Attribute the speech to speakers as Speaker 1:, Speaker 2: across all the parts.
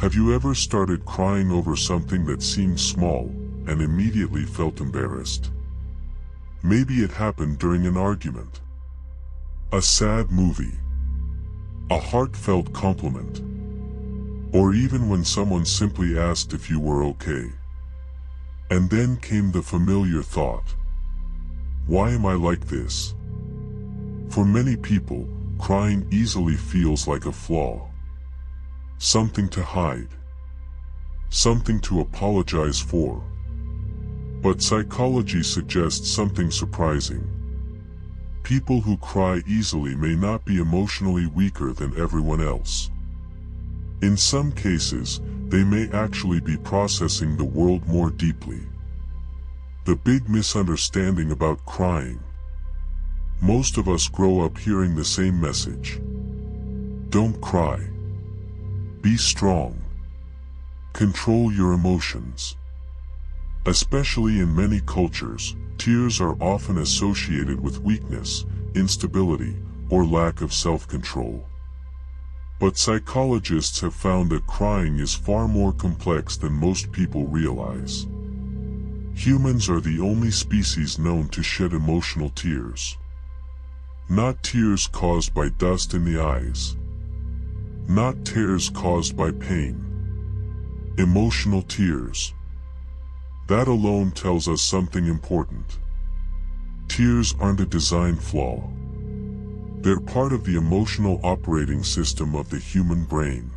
Speaker 1: Have you ever started crying over something that seemed small and immediately felt embarrassed? Maybe it happened during an argument, a sad movie, a heartfelt compliment, or even when someone simply asked if you were okay. And then came the familiar thought, why am I like this? For many people, crying easily feels like a flaw. Something to hide. Something to apologize for. But psychology suggests something surprising. People who cry easily may not be emotionally weaker than everyone else. In some cases, they may actually be processing the world more deeply. The big misunderstanding about crying. Most of us grow up hearing the same message. Don't cry. Be strong. Control your emotions. Especially in many cultures, tears are often associated with weakness, instability, or lack of self-control. But psychologists have found that crying is far more complex than most people realize. Humans are the only species known to shed emotional tears. Not tears caused by dust in the eyes. Not tears caused by pain. Emotional tears. That alone tells us something important. Tears aren't a design flaw. They're part of the emotional operating system of the human brain.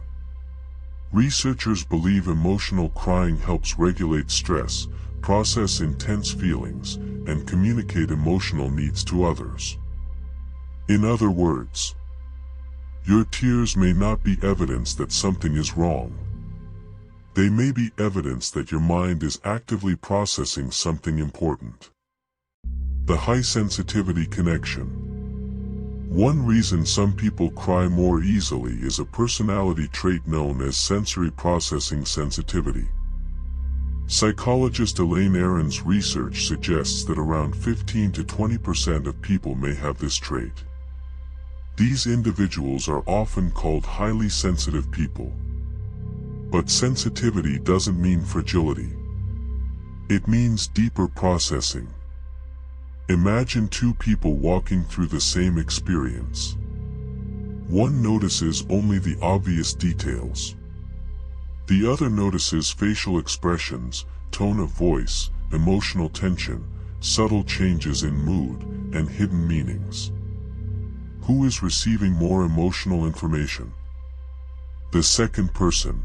Speaker 1: Researchers believe emotional crying helps regulate stress, process intense feelings, and communicate emotional needs to others. In other words, your tears may not be evidence that something is wrong. They may be evidence that your mind is actively processing something important. The high sensitivity connection. One reason some people cry more easily is a personality trait known as sensory processing sensitivity. Psychologist Elaine Aron's research suggests that around 15 to 20% of people may have this trait. These individuals are often called highly sensitive people. But sensitivity doesn't mean fragility. It means deeper processing. Imagine two people walking through the same experience. One notices only the obvious details. The other notices facial expressions, tone of voice, emotional tension, subtle changes in mood, and hidden meanings. Who is receiving more emotional information? The second person.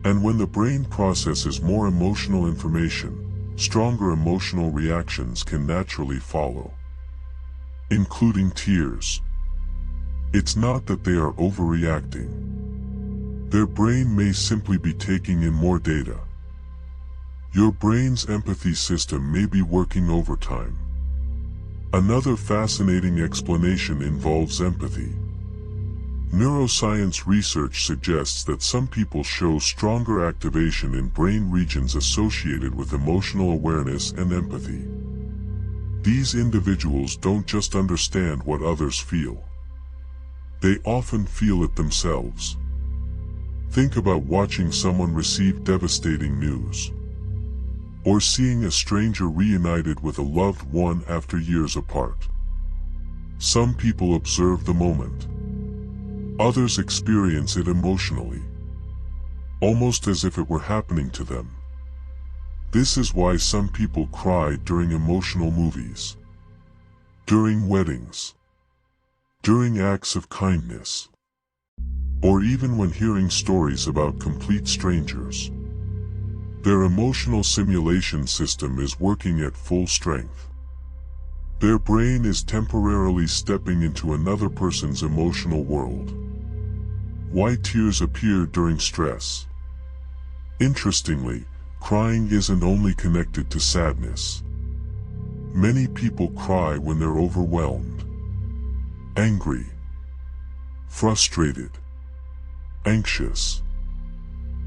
Speaker 1: And when the brain processes more emotional information, stronger emotional reactions can naturally follow, including tears. It's not that they are overreacting. Their brain may simply be taking in more data. Your brain's empathy system may be working overtime. Another fascinating explanation involves empathy. Neuroscience research suggests that some people show stronger activation in brain regions associated with emotional awareness and empathy. These individuals don't just understand what others feel. They often feel it themselves. Think about watching someone receive devastating news, or seeing a stranger reunited with a loved one after years apart. Some people observe the moment. Others experience it emotionally, almost as if it were happening to them. This is why some people cry during emotional movies, during weddings, during acts of kindness, or even when hearing stories about complete strangers. Their emotional simulation system is working at full strength. Their brain is temporarily stepping into another person's emotional world. Why tears appear during stress? Interestingly, crying isn't only connected to sadness. Many people cry when they're overwhelmed, angry, frustrated, anxious,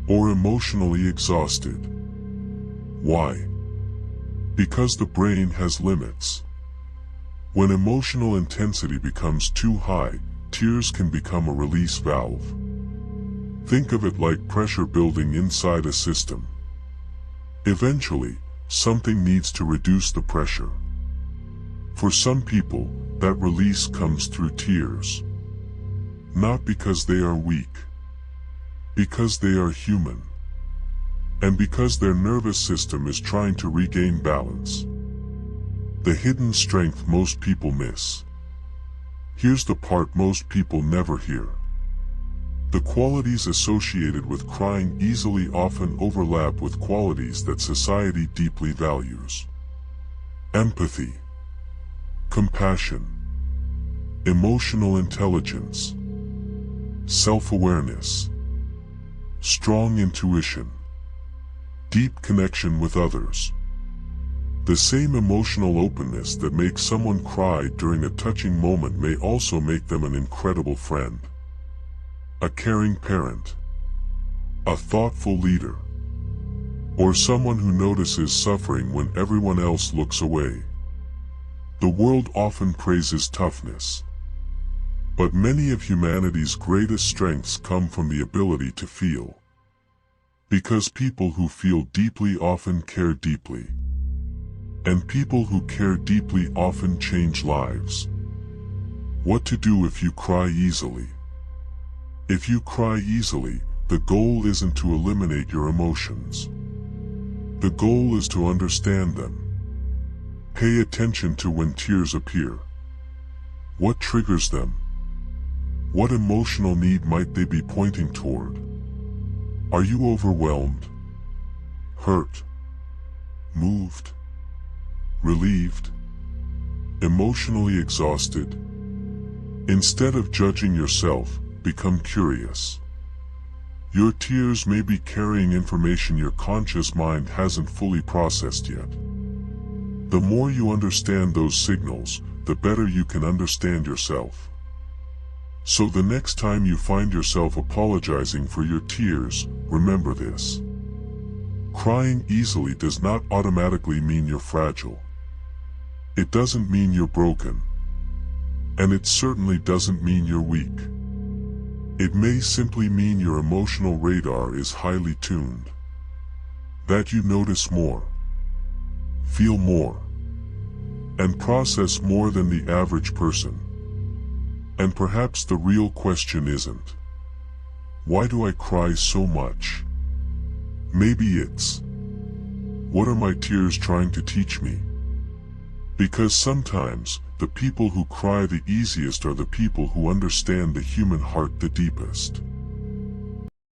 Speaker 1: or emotionally exhausted. Why? Because the brain has limits. When emotional intensity becomes too high, tears can become a release valve. Think of it like pressure building inside a system. Eventually, something needs to reduce the pressure. For some people, that release comes through tears. Not because they are weak, because they are human, and because their nervous system is trying to regain balance. The hidden strength most people miss. Here's the part most people never hear. The qualities associated with crying easily often overlap with qualities that society deeply values. Empathy, compassion, emotional intelligence, self-awareness, strong intuition, deep connection with others. The same emotional openness that makes someone cry during a touching moment may also make them an incredible friend, a caring parent, a thoughtful leader, or someone who notices suffering when everyone else looks away. The world often praises toughness, but many of humanity's greatest strengths come from the ability to feel. Because people who feel deeply often care deeply. And people who care deeply often change lives. What to do if you cry easily? If you cry easily, the goal isn't to eliminate your emotions. The goal is to understand them. Pay attention to when tears appear. What triggers them? What emotional need might they be pointing toward? Are you overwhelmed, hurt, moved, relieved, emotionally exhausted? Instead of judging yourself, become curious. Your tears may be carrying information your conscious mind hasn't fully processed yet. The more you understand those signals, the better you can understand yourself. So the next time you find yourself apologizing for your tears, remember this. Crying easily does not automatically mean you're fragile. It doesn't mean you're broken. And it certainly doesn't mean you're weak. It may simply mean your emotional radar is highly tuned. That you notice more, feel more, and process more than the average person. And perhaps the real question isn't, why do I cry so much? Maybe it's, what are my tears trying to teach me? Because sometimes, the people who cry the easiest are the people who understand the human heart the deepest.